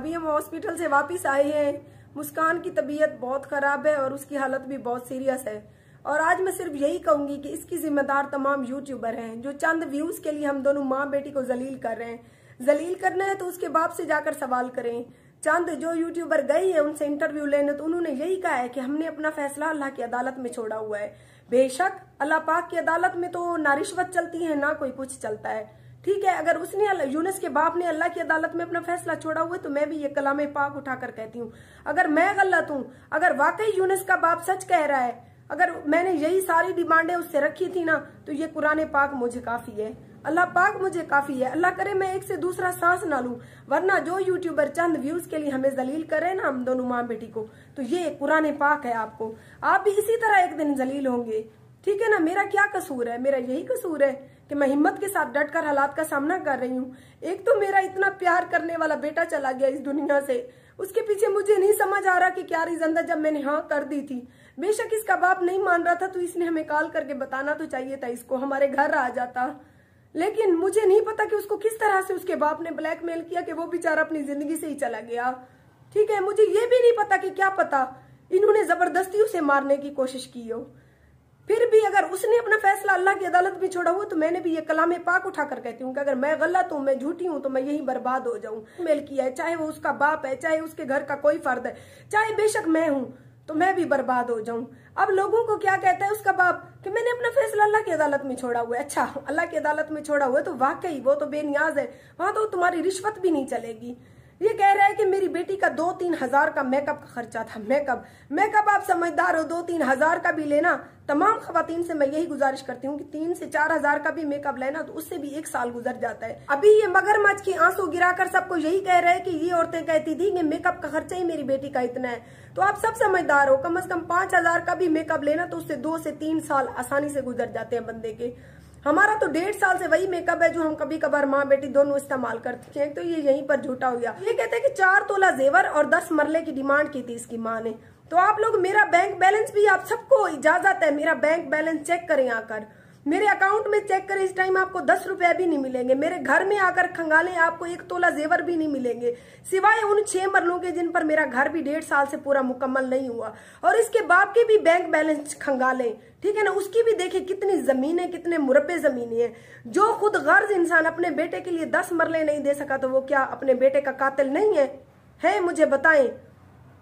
अभी हम हॉस्पिटल से वापस आए हैं। मुस्कान की तबीयत बहुत खराब है और उसकी हालत भी बहुत सीरियस है। और आज मैं सिर्फ यही कहूंगी कि इसकी जिम्मेदार तमाम यूट्यूबर हैं जो चंद व्यूज के लिए हम दोनों माँ बेटी को जलील कर रहे हैं। जलील करना है तो उसके बाप से जाकर सवाल करें। चंद जो यूट्यूबर गए हैं उनसे इंटरव्यू लेने तो उन्होंने यही कहा है कि हमने अपना फैसला अल्लाह की अदालत में छोड़ा हुआ है। बेशक अल्लाह पाक की अदालत में तो ना रिश्वत चलती है ना कोई कुछ चलता है, ठीक है। अगर उसने यूनुस के बाप ने अल्लाह की अदालत में अपना फैसला छोड़ा हुआ है तो मैं भी ये कलाम पाक उठाकर कहती हूँ, अगर मैं गलत हूँ, अगर वाकई यूनुस का बाप सच कह रहा है, अगर मैंने यही सारी डिमांडें उससे रखी थी ना, तो ये कुरान पाक मुझे काफी है, अल्लाह पाक मुझे काफी है। अल्लाह करे मैं एक से दूसरा सांस ना लूं, वरना जो यूट्यूबर चंद व्यूज के लिए हमें जलील करे ना हम दोनों माँ बेटी को, तो ये कुरान पाक है आपको, आप भी इसी तरह एक दिन जलील होंगे, ठीक है ना। मेरा क्या कसूर है? मेरा यही कसूर है कि मैं हिम्मत के साथ डटकर हालात का सामना कर रही हूँ। एक तो मेरा इतना प्यार करने वाला बेटा चला गया इस दुनिया से, उसके पीछे मुझे नहीं समझ आ रहा कि क्या रीजन था। जब मैंने हाँ कर दी थी, बेशक इसका बाप नहीं मान रहा था तो इसने हमें कॉल करके बताना तो चाहिए था, इसको हमारे घर आ जाता। लेकिन मुझे नहीं पता कि उसको किस तरह से उसके बाप ने ब्लैकमेल किया कि वो बेचारा अपनी जिंदगी से ही चला गया, ठीक है। मुझे ये भी नहीं पता कि क्या पता इन्होंने जबरदस्ती उसे मारने की कोशिश की हो। फिर भी अगर उसने अपना फैसला अल्लाह की अदालत में छोड़ा हुआ तो मैंने भी ये कलाम पाक उठाकर कहती हूँ कि अगर मैं गलत हूँ, मैं झूठी हूँ, तो मैं यही बर्बाद हो जाऊं। मेल किया है, चाहे वो उसका बाप है, चाहे उसके घर का कोई फर्द है, चाहे बेशक मैं हूँ, तो मैं भी बर्बाद हो जाऊं। अब लोगों को क्या कहता है उसका बाप कि मैंने अपना फैसला अल्लाह की अदालत में छोड़ा हुआ है। अच्छा, अल्लाह की अदालत में छोड़ा हुआ है तो वाकई वो तो बेनियाज है, वहां तो तुम्हारी रिश्वत भी नहीं चलेगी। ये कह रहा है कि मेरी बेटी का 2-3 हजार का मेकअप का खर्चा था। मेकअप आप समझदार हो, 2-3 हजार का भी लेना। तमाम खवातीन से मैं यही गुजारिश करती हूँ कि 3 से 4 हजार का भी मेकअप लेना तो उससे भी 1 साल गुजर जाता है। अभी ये मगरमच्छ की आंसू गिराकर सबको यही कह रहे हैं कि ये औरतें कहती थी कि मेकअप का खर्चा ही मेरी बेटी का इतना है। तो आप सब समझदार हो, कम से कम 5 हजार का भी मेकअप लेना तो उससे 2 से 3 साल आसानी से गुजर जाते हैं बंदे के। हमारा तो 1.5 साल से वही मेकअप है जो हम कभी कभार माँ बेटी दोनों इस्तेमाल करते हैं। तो ये यहीं पर झूठा हो गया। ये कहते हैं कि 4 तोला जेवर और 10 मरले की डिमांड की थी इसकी माँ ने। तो आप लोग मेरा बैंक बैलेंस भी, आप सबको इजाजत है मेरा बैंक बैलेंस चेक करें आकर, मेरे अकाउंट में चेक करें। इस टाइम आपको 10 रुपए भी नहीं मिलेंगे। मेरे घर में आकर खंगालें, आपको 1 तोला जेवर भी नहीं मिलेंगे, सिवाय उन 6 मरलों के जिन पर मेरा घर भी 1.5 साल से पूरा मुकम्मल नहीं हुआ। और इसके बाप के भी बैंक बैलेंस खंगालें, ठीक है ना। उसकी भी देखिए कितनी जमीनें, कितने मुरब्बे जमीनें हैं। जो खुद गर्ज इंसान अपने बेटे के लिए 10 मरले नहीं दे सका तो वो क्या अपने बेटे का कातिल नहीं है? मुझे बताएं,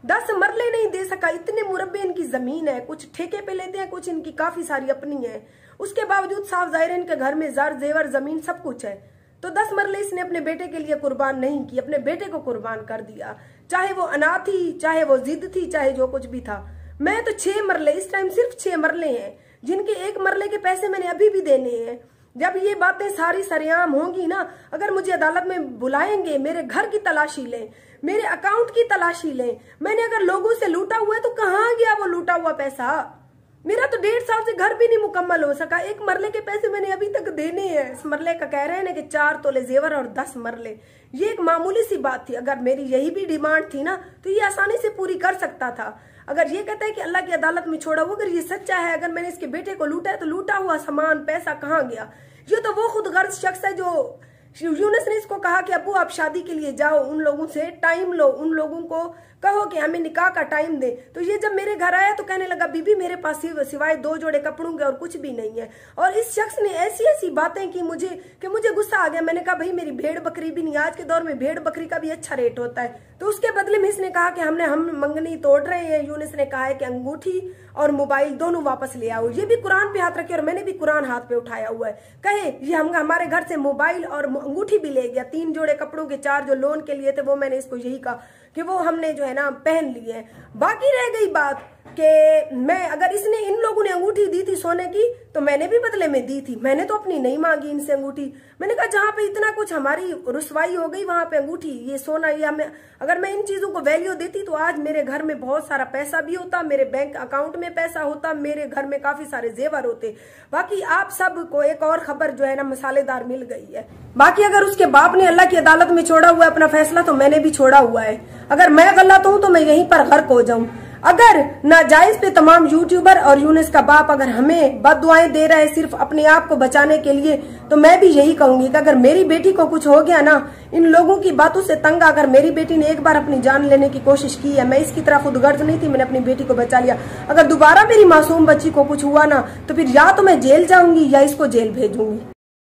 10 मरले नहीं दे सका, इतने मुरब्बे इनकी जमीन है। कुछ ठेके पे लेते हैं, कुछ इनकी काफी सारी अपनी है। उसके बावजूद साफ जाहिर इनके घर में ज़र जेवर जमीन सब कुछ है। तो 10 मरले इसने अपने बेटे के लिए कुर्बान नहीं की, अपने बेटे को कुर्बान कर दिया। चाहे वो अनाथ थी, चाहे वो जिद थी, चाहे जो कुछ भी था। मैं तो 6 मरले, इस टाइम सिर्फ 6 मरले हैं, जिनके 1 मरले के पैसे मैंने अभी भी देने हैं। जब ये बातें सारी सरेआम होंगी ना, अगर मुझे अदालत में बुलाएंगे, मेरे घर की तलाशी लें, मेरे अकाउंट की तलाशी लें, मैंने अगर लोगों से लूटा हुआ है तो कहाँ गया वो लूटा हुआ पैसा? मेरा तो 1.5 साल से घर भी नहीं मुकम्मल हो सका। 1 मरले के पैसे मैंने अभी तक देने हैं। इस मरले का कह रहे हैं ना कि 4 तोले जेवर और 10 मरले, ये एक मामूली सी बात थी। अगर मेरी यही भी डिमांड थी ना तो ये आसानी से पूरी कर सकता था। अगर ये कहता है कि अल्लाह की अदालत में छोड़ा हुआ, अगर ये सच्चा है, अगर मैंने इसके बेटे को लूटा है तो लूटा हुआ सामान पैसा कहाँ गया? ये तो वो खुद गर्ज शख्स है जो यूनुस ने इसको कहा कि अबू आप शादी के लिए जाओ, उन लोगों से टाइम लो, उन लोगों को कहो कि हमें निकाह का टाइम दे। तो ये जब मेरे घर आया तो कहने लगा बीबी मेरे पास सिवाय 2 जोड़े कपड़ों के और कुछ भी नहीं है। और इस शख्स ने ऐसी ऐसी बातें की मुझे कि मुझे गुस्सा आ गया। मैंने कहा भाई मेरी भेड़ बकरी भी नहीं, आज के दौर में भेड़ बकरी का भी अच्छा रेट होता है। तो उसके बदले में इसने कहा कि हम मंगनी तोड़ रहे हैं। यूनुस ने कहा है कि अंगूठी और मोबाइल दोनों वापस ले आओ। ये भी कुरान पे हाथ रखे और मैंने भी कुरान हाथ पे उठाया हुआ है। कहे ये हमारे घर से मोबाइल और अंगूठी भी ले गया। 3 जोड़े कपड़ों के 4 जो लोन के लिए थे वो मैंने इसको यही कहा कि वो हमने जो है ना पहन लिए हैं। बाकी रह गई बात कि मैं, अगर इसने इन लोगों ने अंगूठी दी थी सोने की तो मैंने भी बदले में दी थी। मैंने तो अपनी नहीं मांगी इनसे अंगूठी। मैंने कहा जहाँ पे इतना कुछ हमारी रुसवाई हो गई वहां पे अंगूठी, ये सोना, ये हमें, अगर मैं इन चीजों को वैल्यू देती तो आज मेरे घर में बहुत सारा पैसा भी होता, मेरे बैंक अकाउंट में पैसा होता, मेरे घर में काफी सारे जेवर होते। बाकी आप सबको एक और खबर जो है ना मसालेदार मिल गई है। बाकी अगर उसके बाप ने अल्लाह की अदालत में छोड़ा हुआ है अपना फैसला तो मैंने भी छोड़ा हुआ है। अगर मैं गलत हूं तो मैं यहीं पर गर्क हो जाऊं। अगर नाजायज पे तमाम यूट्यूबर और यूनिस का बाप अगर हमें बददुआएं दे रहा है सिर्फ अपने आप को बचाने के लिए, तो मैं भी यही कहूंगी कि अगर मेरी बेटी को कुछ हो गया ना, इन लोगों की बातों से तंग आकर मेरी बेटी ने एक बार अपनी जान लेने की कोशिश की है, मैं इसकी तरह खुदगर्ज नहीं थी, मैंने अपनी बेटी को बचा लिया। अगर दोबारा मेरी मासूम बच्ची को कुछ हुआ ना, तो फिर या तो मैं जेल जाऊंगी या इसको जेल भेजूंगी।